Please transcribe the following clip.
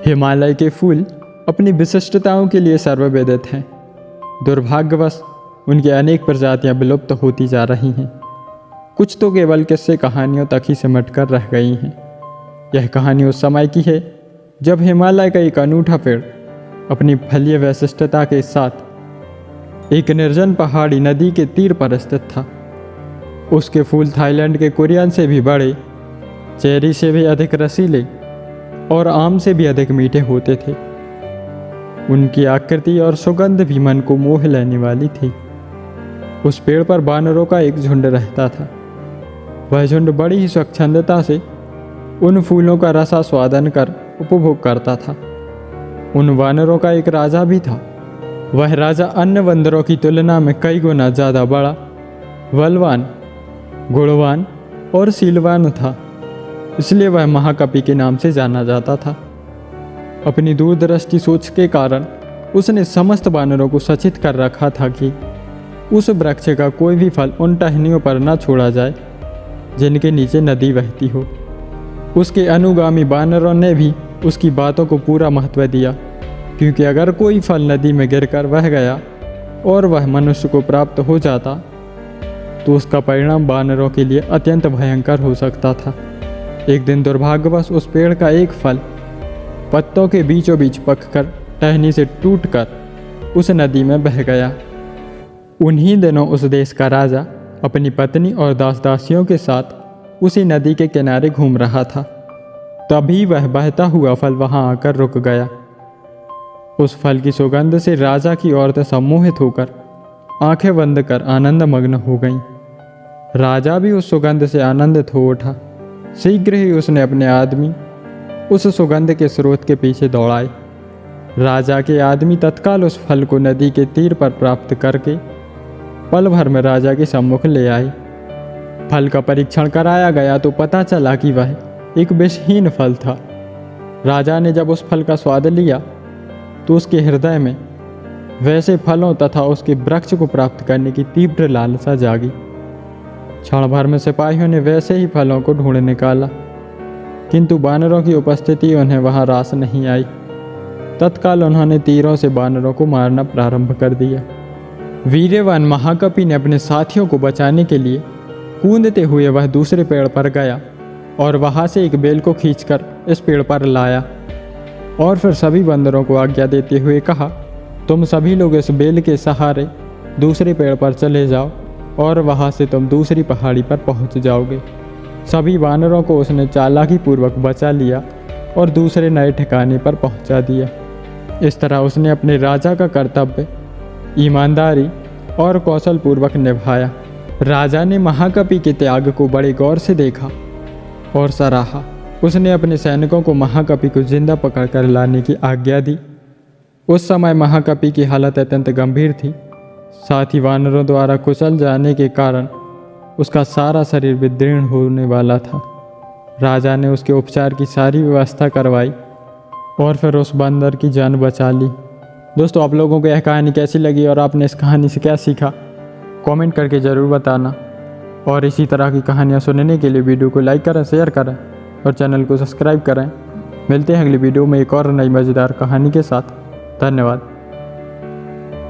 हिमालय के फूल अपनी विशिष्टताओं के लिए सर्वविदित हैं। दुर्भाग्यवश उनकी अनेक प्रजातियां विलुप्त होती जा रही हैं। कुछ तो केवल किस्से कहानियों तक ही सिमट कर रह गई हैं। यह कहानी उस समय की है जब हिमालय का एक अनूठा पेड़ अपनी फलीय विशिष्टता के साथ एक निर्जन पहाड़ी नदी के तीर पर स्थित था। उसके फूल थाईलैंड के कुरियन से भी बड़े, चेरी से भी अधिक रसीले और आम से भी अधिक मीठे होते थे। उनकी आकृति और सुगंध भी मन को मोह लेने वाली थी। उस पेड़ पर बानरों का एक झुंड रहता था। वह झुंड बड़ी ही स्वच्छंदता से उन फूलों का रसास्वादन कर उपभोग करता था। उन वानरों का एक राजा भी था। वह राजा अन्य बंदरों की तुलना में कई गुना ज़्यादा बड़ा, बलवान, गुणवान और शीलवान था। इसलिए वह महाकपि के नाम से जाना जाता था। अपनी दूरदृष्टि सोच के कारण उसने समस्त वानरों को सचेत कर रखा था कि उस वृक्ष का कोई भी फल उन टहनियों पर न छोड़ा जाए जिनके नीचे नदी बहती हो। उसके अनुगामी वानरों ने भी उसकी बातों को पूरा महत्व दिया, क्योंकि अगर कोई फल नदी में गिरकर बह गया और वह मनुष्य को प्राप्त हो जाता तो उसका परिणाम वानरों के लिए अत्यंत भयंकर हो सकता था। एक दिन दुर्भाग्यवश उस पेड़ का एक फल पत्तों के बीचों बीच पककर टहनी से टूटकर उस नदी में बह गया। उन्हीं दिनों उस देश का राजा अपनी पत्नी और दास दासियों के साथ उसी नदी के किनारे घूम रहा था। तभी वह बहता हुआ फल वहां आकर रुक गया। उस फल की सुगंध से राजा की औरतें सम्मोहित होकर आंखें बंद कर आनंद मग्न हो गईं। राजा भी उस सुगंध से आनंदित हो उठा। शीघ्र ही उसने अपने आदमी उस सुगंध के स्रोत के पीछे दौड़ाए। राजा के आदमी तत्काल उस फल को नदी के तीर पर प्राप्त करके पल भर में राजा के सम्मुख ले आए। फल का परीक्षण कराया गया तो पता चला कि वह एक विषहीन फल था। राजा ने जब उस फल का स्वाद लिया तो उसके हृदय में वैसे फलों तथा उसके वृक्ष को प्राप्त करने की तीव्र लालसा जागी। क्षण भर में सिपाहियों ने वैसे ही फलों को ढूंढ निकाला, किंतु वानरों की उपस्थिति उन्हें वहां रास नहीं आई। तत्काल उन्होंने तीरों से वानरों को मारना प्रारंभ कर दिया। वीर्यवान महाकपि ने अपने साथियों को बचाने के लिए कूदते हुए वह दूसरे पेड़ पर गया और वहां से एक बेल को खींचकर इस पेड़ पर लाया और फिर सभी बंदरों को आज्ञा देते हुए कहा, तुम सभी लोग इस बेल के सहारे दूसरे पेड़ पर चले जाओ और वहां से तुम दूसरी पहाड़ी पर पहुंच जाओगे। सभी वानरों को उसने चालाकी पूर्वक बचा लिया और दूसरे नए ठिकाने पर पहुंचा दिया। इस तरह उसने अपने राजा का कर्तव्य ईमानदारी और कौशल पूर्वक निभाया। राजा ने महाकपि के त्याग को बड़े गौर से देखा और सराहा। उसने अपने सैनिकों को महाकपि को जिंदा पकड़कर लाने की आज्ञा दी। उस समय महाकपि की हालत अत्यंत गंभीर थी। साथ ही वानरों द्वारा कुचल जाने के कारण उसका सारा शरीर विदीर्ण होने वाला था। राजा ने उसके उपचार की सारी व्यवस्था करवाई और फिर उस बंदर की जान बचा ली। दोस्तों, आप लोगों को यह कहानी कैसी लगी और आपने इस कहानी से क्या सीखा, कमेंट करके ज़रूर बताना। और इसी तरह की कहानियाँ सुनने के लिए वीडियो को लाइक करें, शेयर करें और चैनल को सब्सक्राइब करें। मिलते हैं अगली वीडियो में एक और नई मज़ेदार कहानी के साथ। धन्यवाद।